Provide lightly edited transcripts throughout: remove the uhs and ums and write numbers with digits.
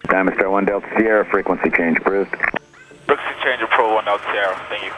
Diamond Star 1 Delta Sierra, frequency change approved. Frequency change approved 1 Delta Sierra, thank you.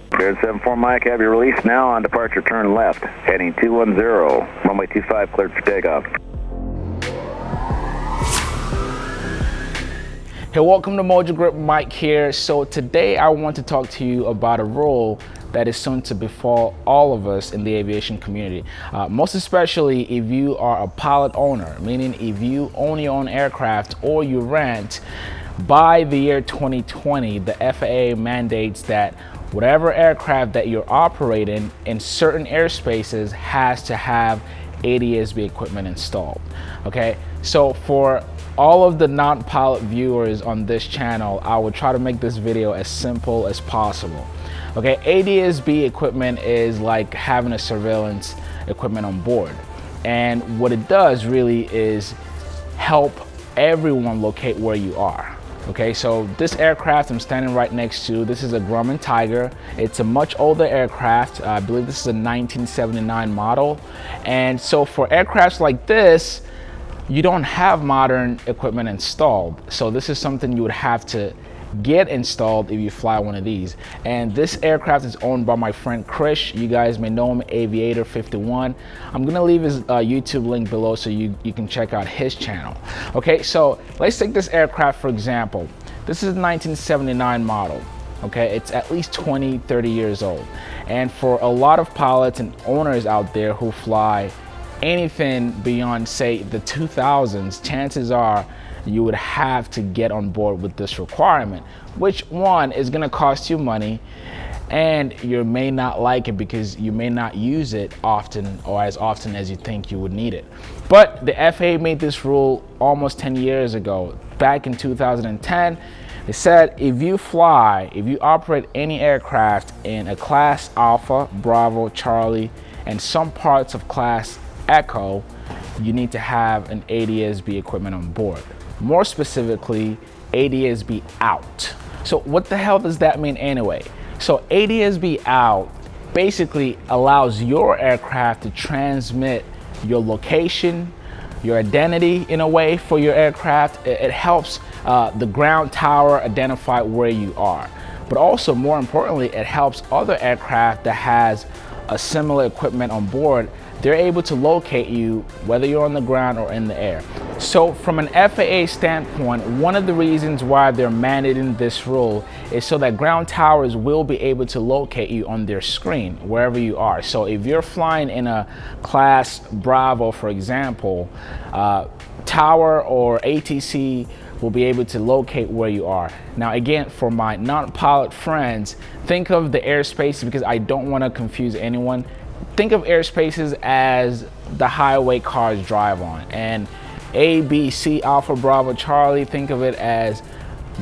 Cleared 74 Mike, have your release now on departure, turn left, heading 210, runway 25 cleared for takeoff. Hey, welcome to Mojo Grip. Mike here. So today I want to talk to you about a role that is soon to befall all of us in the aviation community. Most especially if you are a pilot owner, meaning if you own your own aircraft or you rent. By the year 2020, the FAA mandates that whatever aircraft that you're operating in certain airspaces has to have ADSB equipment installed. Okay, so for all of the non-pilot viewers on this channel, I will try to make this video as simple as possible. Okay, ADSB equipment is like having a surveillance equipment on board, and what it does really is help everyone locate where you are. Okay, so this aircraft I'm standing right next to, this is a Grumman Tiger. It's a much older aircraft. I believe this is a 1979 model. And so for aircrafts like this, you don't have modern equipment installed. So this is something you would have to get installed if you fly one of these. And this aircraft is owned by my friend Krish. You guys may know him, Aviator 51. I'm gonna leave his YouTube link below so you can check out his channel. Okay, so let's take this aircraft for example. This is a 1979 model. Okay, it's at least 20-30 years old. And for a lot of pilots and owners out there who fly anything beyond, say, the 2000s, chances are you would have to get on board with this requirement, which one is going to cost you money, and you may not like it because you may not use it often or as often as you think you would need it. But the FAA made this rule almost 10 years ago. Back in 2010, they said if you operate any aircraft in a class Alpha, Bravo, Charlie, and some parts of class Echo, you need to have an ADSB equipment on board. More specifically, ADSB out. So what the hell does that mean anyway? So ADSB out basically allows your aircraft to transmit your location, your identity in a way for your aircraft. It helps the ground tower identify where you are. But also, more importantly, it helps other aircraft that has a similar equipment on board. They're able to locate you whether you're on the ground or in the air. So from an FAA standpoint, one of the reasons why they're mandating this rule is so that ground towers will be able to locate you on their screen wherever you are. So if you're flying in a class Bravo, for example, tower or ATC will be able to locate where you are. Now again, for my non-pilot friends, think of the airspace, because I don't want to confuse anyone. Think of airspaces as the highway cars drive on, and A, B, C, Alpha, Bravo, Charlie, think of it as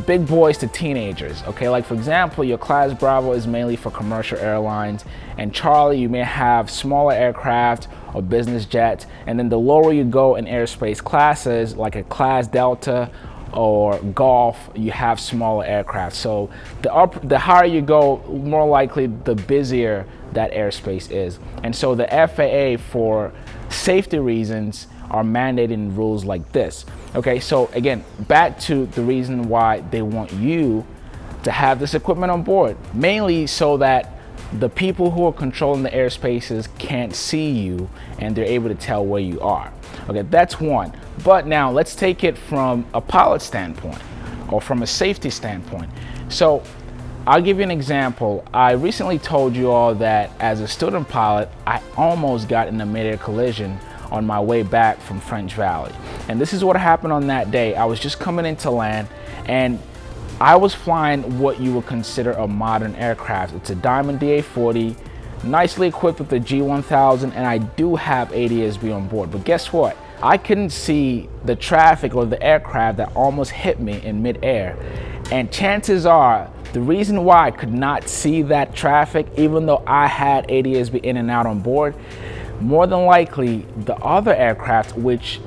big boys to teenagers. Okay, like for example, your class Bravo is mainly for commercial airlines, and Charlie, you may have smaller aircraft or business jets, and then the lower you go in airspace classes, like a class Delta or Golf, you have smaller aircraft. So the higher you go, more likely the busier that airspace is. And so the FAA, for safety reasons, are mandating rules like this. Okay, so again, back to the reason why they want you to have this equipment on board, mainly so that the people who are controlling the airspaces can't see you and they're able to tell where you are. Okay, that's one. But now let's take it from a pilot standpoint or from a safety standpoint. So I'll give you an example. I recently told you all that as a student pilot, I almost got in a mid-air collision on my way back from French Valley. And this is what happened on that day. I was just coming into land, and I was flying what you would consider a modern aircraft. It's a Diamond DA-40, nicely equipped with the G1000, and I do have ADSB on board. But guess what? I couldn't see the traffic or the aircraft that almost hit me in midair. And chances are, the reason why I could not see that traffic, even though I had ADSB in and out on board, more than likely the other aircraft, which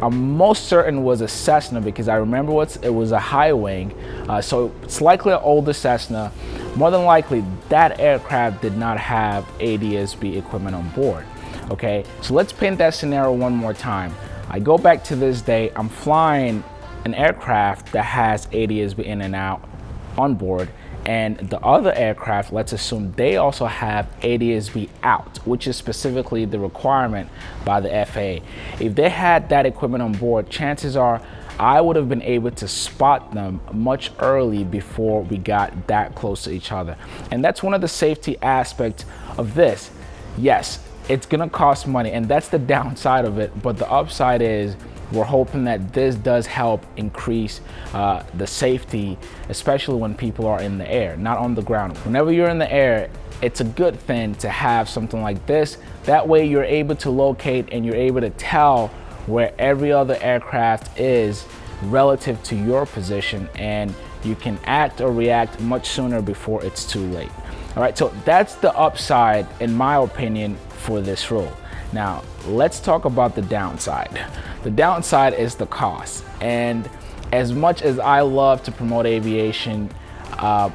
I'm most certain was a Cessna, because I remember it was a high wing, so it's likely an older Cessna. More than likely that aircraft did not have ADSB equipment on board. Okay, so let's paint that scenario one more time. I go back to this day, I'm flying an aircraft that has ADSB in and out on board, and the other aircraft, let's assume they also have ADSB out, which is specifically the requirement by the FAA. If they had that equipment on board, chances are I would have been able to spot them much early before we got that close to each other. And that's one of the safety aspects of this. Yes, it's gonna cost money, and that's the downside of it, but the upside is we're hoping that this does help increase the safety, especially when people are in the air, not on the ground. Whenever you're in the air, it's a good thing to have something like this. That way you're able to locate and you're able to tell where every other aircraft is relative to your position, and you can act or react much sooner before it's too late. All right, so that's the upside, in my opinion, for this rule. Now, let's talk about the downside. The downside is the cost. And as much as I love to promote aviation,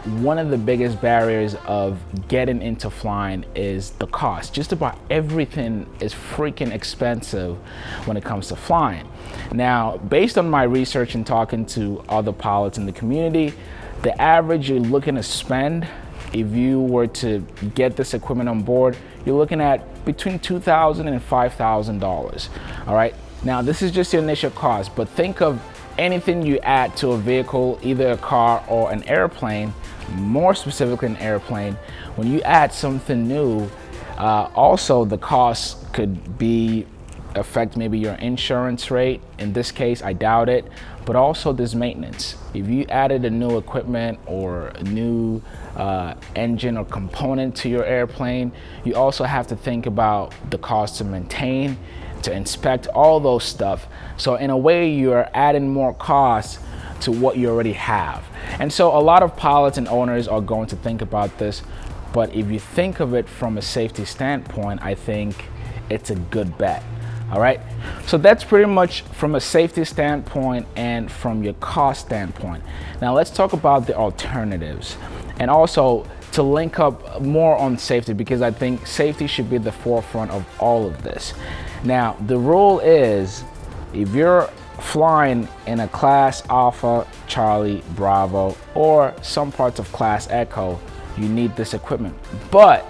one of the biggest barriers of getting into flying is the cost. Just about everything is freaking expensive when it comes to flying. Now, based on my research and talking to other pilots in the community, the average you're looking to spend if you were to get this equipment on board, you're looking at between $2,000 and $5,000. All right. Now, this is just your initial cost, but think of anything you add to a vehicle, either a car or an airplane, more specifically an airplane. When you add something new, also the cost could be affect maybe your insurance rate. In this case, I doubt it, but also this maintenance. If you added a new equipment or a new engine or component to your airplane, you also have to think about the cost to maintain, to inspect, all those stuff. So in a way, you're adding more costs to what you already have. And so a lot of pilots and owners are going to think about this, but if you think of it from a safety standpoint, I think it's a good bet. All right, so that's pretty much from a safety standpoint and from your cost standpoint. Now let's talk about the alternatives, and also to link up more on safety, because I think safety should be the forefront of all of this. Now, the rule is if you're flying in a class Alpha, Charlie, Bravo, or some parts of class Echo, you need this equipment. But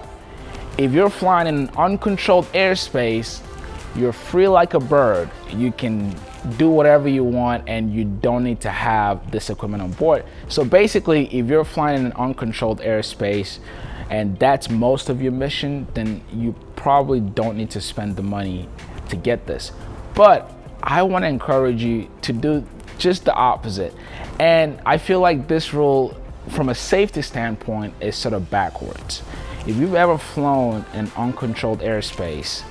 if you're flying in an uncontrolled airspace, you're free like a bird. You can do whatever you want and you don't need to have this equipment on board. So basically, if you're flying in an uncontrolled airspace and that's most of your mission, then you probably don't need to spend the money to get this. But I want to encourage you to do just the opposite. And I feel like this rule, from a safety standpoint, is sort of backwards. If you've ever flown in uncontrolled airspace,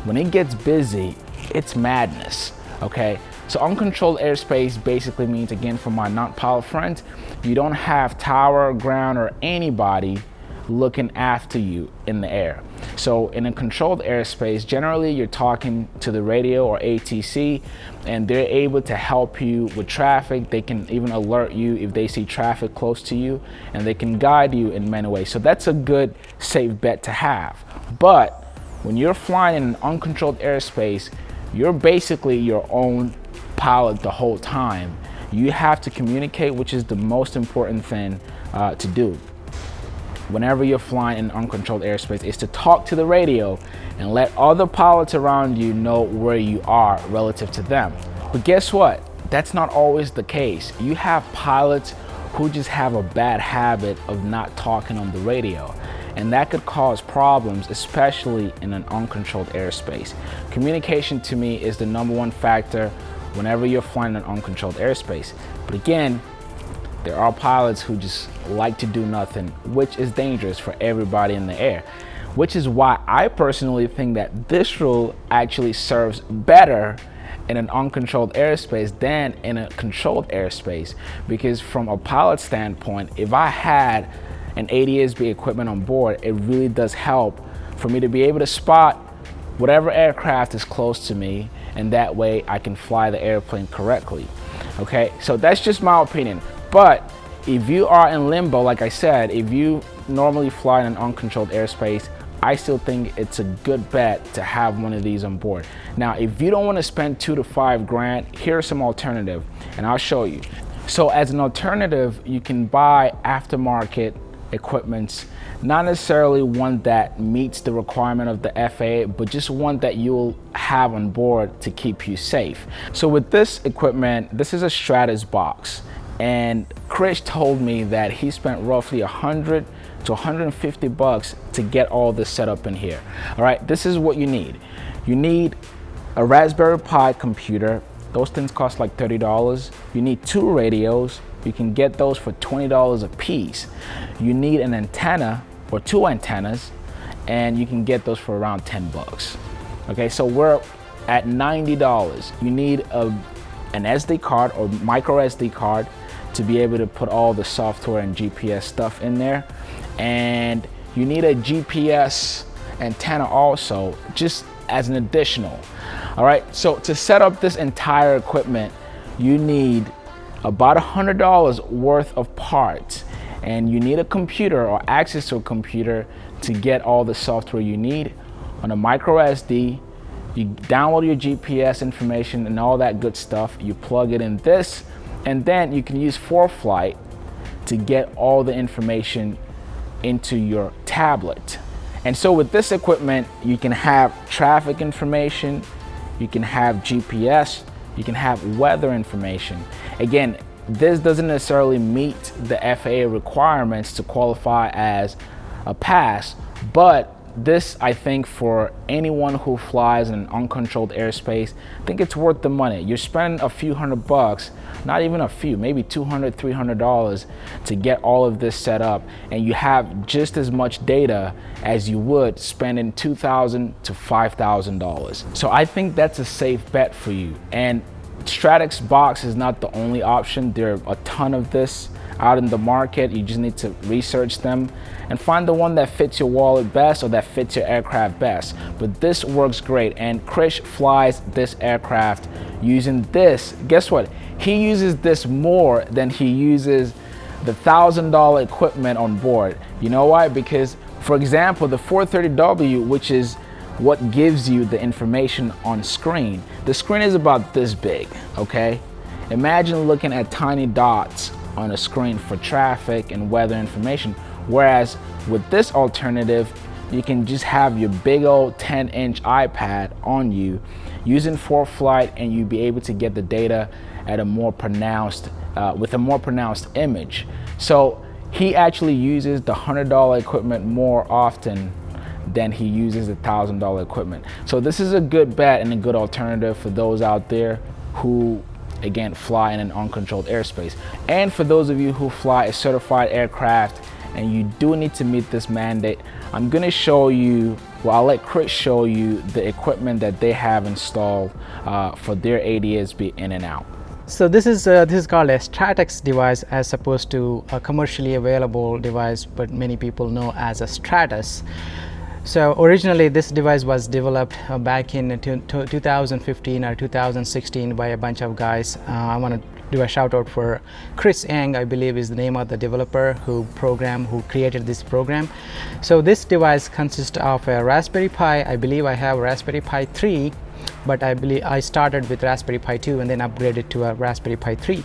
when it gets busy, it's madness, okay? So uncontrolled airspace basically means, again, for my non-pilot friends, you don't have tower, ground, or anybody looking after you in the air. So in a controlled airspace, generally you're talking to the radio or ATC, and they're able to help you with traffic. They can even alert you if they see traffic close to you, and they can guide you in many ways. So that's a good, safe bet to have. But when you're flying in an uncontrolled airspace, you're basically your own pilot the whole time. You have to communicate, which is the most important thing to do whenever you're flying in uncontrolled airspace, is to talk to the radio and let other pilots around you know where you are relative to them. But guess what? That's not always the case. You have pilots who just have a bad habit of not talking on the radio, and that could cause problems, especially in an uncontrolled airspace. Communication, to me, is the #1 factor whenever you're flying in an uncontrolled airspace. But again, there are pilots who just like to do nothing, which is dangerous for everybody in the air, which is why I personally think that this rule actually serves better in an uncontrolled airspace than in a controlled airspace. Because from a pilot standpoint, if I had an ADSB equipment on board, it really does help for me to be able to spot whatever aircraft is close to me, and that way I can fly the airplane correctly. Okay, so that's just my opinion. But if you are in limbo, like I said, if you normally fly in an uncontrolled airspace, I still think it's a good bet to have one of these on board. Now, if you don't want to spend 2 to 5 grand, here's some alternative, and I'll show you. So as an alternative, you can buy aftermarket equipment, not necessarily one that meets the requirement of the FAA, but just one that you'll have on board to keep you safe. So with this equipment, this is a Stratux box, and Chris told me that he spent roughly 100 to 150 bucks to get all this set up in here. All right, this is what you need. You need a Raspberry Pi computer. Those things cost like $30. You need 2 radios. You can get those for $20 a piece. You need an antenna or 2 antennas, and you can get those for around 10 bucks. Okay, so we're at $90. You need an SD card or micro SD card to be able to put all the software and GPS stuff in there. And you need a GPS antenna also, just as an additional. All right, so to set up this entire equipment, you need about $100 worth of parts, and you need a computer or access to a computer to get all the software you need on a micro SD. You download your GPS information and all that good stuff. You plug it in this, and then you can use Foreflight to get all the information into your tablet. And so with this equipment, you can have traffic information, you can have GPS, you can have weather information. Again, this doesn't necessarily meet the FAA requirements to qualify as a pass, but this, I think, for anyone who flies in an uncontrolled airspace, I think it's worth the money. You're spending a few $100, not even a few, maybe $200, $300 to get all of this set up, and you have just as much data as you would spending $2,000 to $5,000. So I think that's a safe bet for you. And Stratux box is not the only option. There are a ton of this out in the market. You just need to research them and find the one that fits your wallet best or that fits your aircraft best. But this works great, and Krish flies this aircraft using this. Guess what? He uses this more than he uses the $1,000 equipment on board. You know why? Because, for example, the 430W, which is what gives you the information on screen, the screen is about this big, okay? Imagine looking at tiny dots on a screen for traffic and weather information, whereas with this alternative, you can just have your big old 10-inch iPad on you using Foreflight, and you'll be able to get the data at a more pronounced, with a more pronounced image. So he actually uses the $100 equipment more often than he uses the $1,000 equipment. So this is a good bet and a good alternative for those out there who, again, fly in an uncontrolled airspace. And for those of you who fly a certified aircraft and you do need to meet this mandate, I'm gonna show you, well, I'll let Chris show you the equipment that they have installed for their ADSB in and out. So this is called a Stratux device as opposed to a commercially available device, but many people know as a Stratus. So originally this device was developed back in 2015 or 2016 by a bunch of guys. I want to do a shout out for Chris Yang, I believe is the name of the developer who created this program. So this device consists of a Raspberry Pi. I believe I have Raspberry Pi 3, but I believe I started with Raspberry Pi 2 and then upgraded to a Raspberry Pi 3.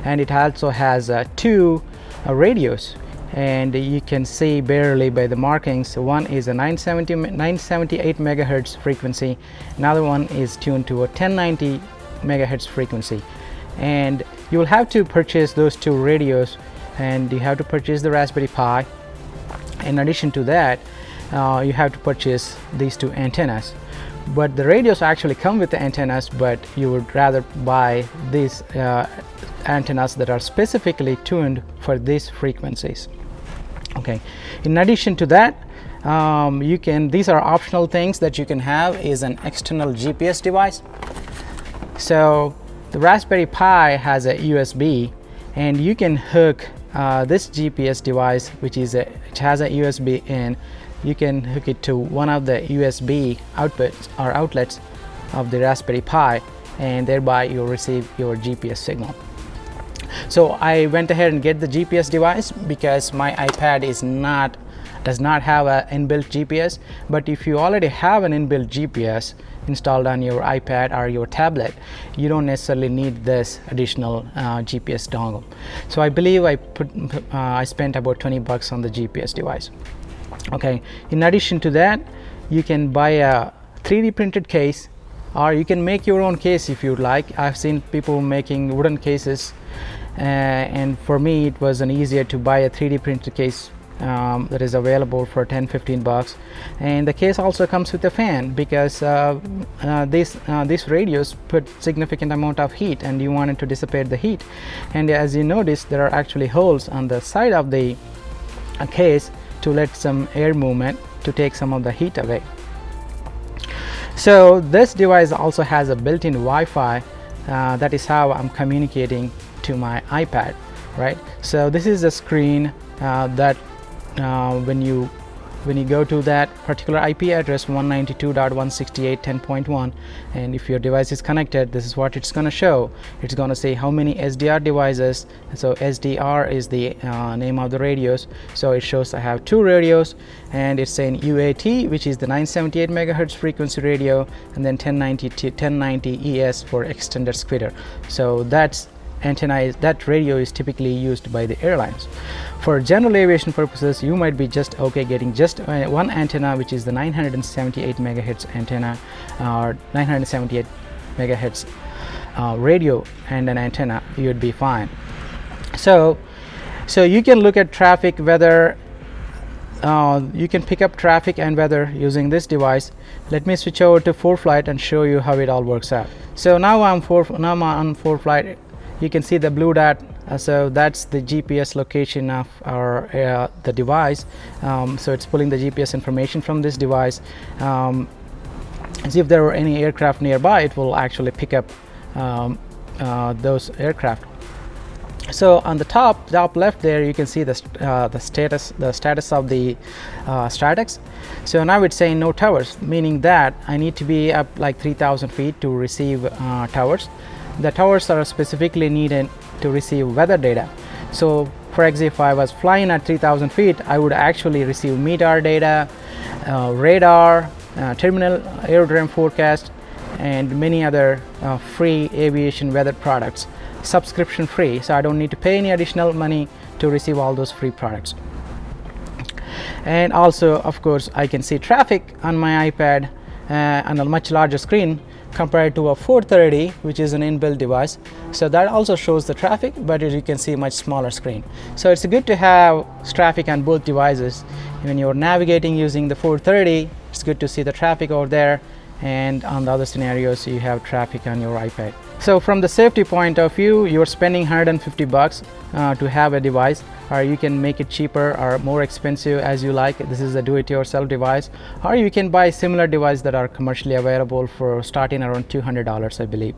And it also has 2 radios. And you can see barely by the markings, one is a 978 megahertz frequency, another one is tuned to a 1090 megahertz frequency. And you will have to purchase those 2 radios, and you have to purchase the Raspberry Pi. In addition to that, you have to purchase these 2 antennas. But the radios actually come with the antennas, but you would rather buy these antennas that are specifically tuned for these frequencies. Okay. In addition to that, these are optional things that you can have is an external GPS device. So the Raspberry Pi has a USB, and you can hook this GPS device, which has a USB in. You can hook it to one of the USB outputs or outlets of the Raspberry Pi, and thereby you'll receive your GPS signal. So I went ahead and get the GPS device because my iPad is not does not have an inbuilt GPS. But if you already have an inbuilt GPS installed on your iPad or your tablet, you don't necessarily need this additional GPS dongle. So I believe I spent about $20 on the GPS device. Okay, in addition to that, you can buy a 3D printed case, or you can make your own case if you'd like. I've seen people making wooden cases, and for me it was easier to buy a 3D printed case that is available for $10-15. And the case also comes with a fan, because these radios put significant amount of heat and you wanted to dissipate the heat. And as you notice, there are actually holes on the side of the case to let some air movement to take some of the heat away. So this device also has a built-in Wi-Fi. That is how I'm communicating to my iPad, right? So this is a screen that when you go to that particular IP address 192.168.10.1, and if your device is connected, this is what it's going to show. It's going to say how many SDR devices. So SDR is the name of the radios. So it shows I have 2 radios, and it's saying UAT, which is the 978 megahertz frequency radio, and then 1090 ES for extended squitter. So that radio is typically used by the airlines. For general aviation purposes, you might be just okay getting just one antenna, which is the 978 megahertz antenna, or 978 megahertz radio and an antenna. You'd be fine. So you can look at traffic, weather. You can pick up traffic and weather using this device. Let me switch over to Foreflight and show you how it all works out. So now I'm on Foreflight. You can see the blue dot, so that's the GPS location of the device. So it's pulling the GPS information from this device. As if there were any aircraft nearby, it will actually pick up those aircraft. So on the top left there, you can see the status of the Stratux. So now it's saying no towers, meaning that I need to be up like 3,000 feet to receive towers. The towers are specifically needed to receive weather data. So for example, if I was flying at 3,000 feet, I would actually receive METAR data, radar, terminal aerodrome forecast, and many other free aviation weather products, subscription free. So I don't need to pay any additional money to receive all those free products. And also, of course, I can see traffic on my iPad on a much larger screen compared to a 430, which is an inbuilt device. So that also shows the traffic, but as you can see, much smaller screen. So it's good to have traffic on both devices. When you're navigating using the 430, it's good to see the traffic over there, and on the other scenarios you have traffic on your iPad. So from the safety point of view, you're spending $150 to have a device, or you can make it cheaper or more expensive as you like. This is a do-it-yourself device, or you can buy similar devices that are commercially available for starting around $200, I believe.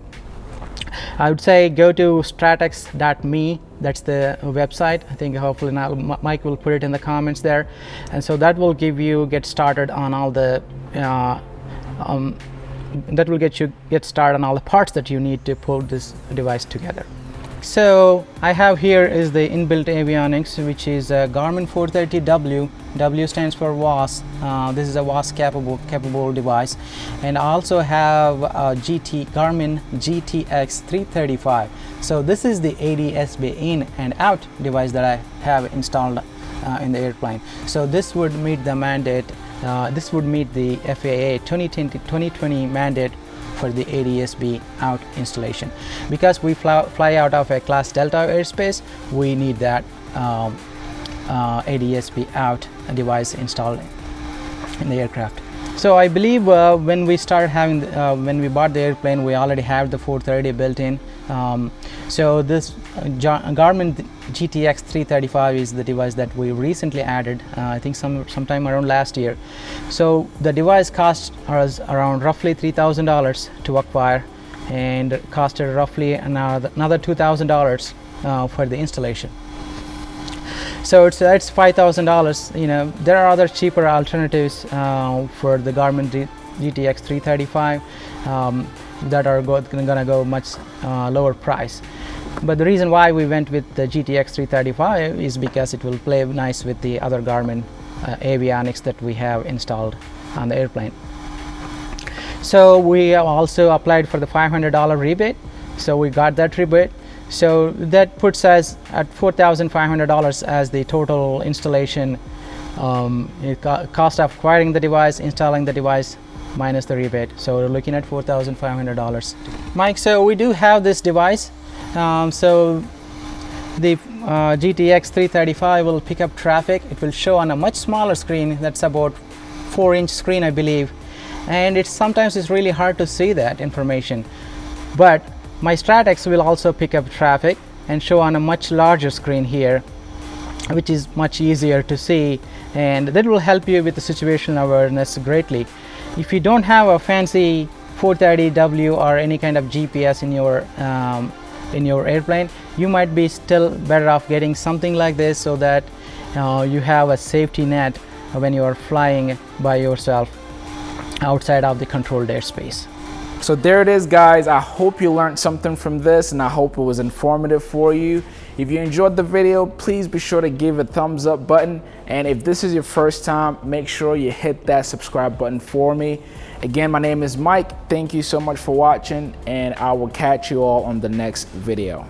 I would say go to stratux.me. That's the website. I think hopefully now Mike will put it in the comments there, and so that will get started on all the get started on all the parts that you need to pull this device together. So I have here is the inbuilt avionics, which is a Garmin 430W. W stands for WAS. This is a WAS capable device, and I also have a Garmin GTX 335. So this is the ADSB in and out device that I have installed in the airplane. So this would meet the mandate. This would meet the FAA 2020 mandate for the ADSB out installation. Because we fly out of a Class Delta airspace, we need that ADSB out device installed in the aircraft. So I believe when we bought the airplane, we already have the 430 built in. So this Garmin GTX 335 is the device that we recently added, I think sometime around last year. So the device cost us around roughly $3,000 to acquire, and costed roughly another $2,000 for the installation. So it's $5,000. You know, there are other cheaper alternatives for the Garmin GTX 335 that are gonna go much lower price. But the reason why we went with the GTX 335 is because it will play nice with the other Garmin avionics that we have installed on the airplane. So we have also applied for the $500 rebate. So we got that rebate. So that puts us at $4,500 as the total installation cost of acquiring the device, installing the device, minus the rebate. So we're looking at $4,500. Mike, so we do have this device. So the GTX 335 will pick up traffic. It will show on a much smaller screen. That's about 4-inch screen, I believe. And sometimes it's really hard to see that information. But my Stratux will also pick up traffic and show on a much larger screen here, which is much easier to see, and that will help you with the situational awareness greatly. If you don't have a fancy 430W or any kind of GPS in your airplane, you might be still better off getting something like this, so that you have a safety net when you are flying by yourself outside of the controlled airspace. So there it is, guys. I hope you learned something from this, and I hope it was informative for you. If you enjoyed the video, please be sure to give a thumbs up button. And if this is your first time, make sure you hit that subscribe button for me. Again, my name is Mike. Thank you so much for watching, and I will catch you all on the next video.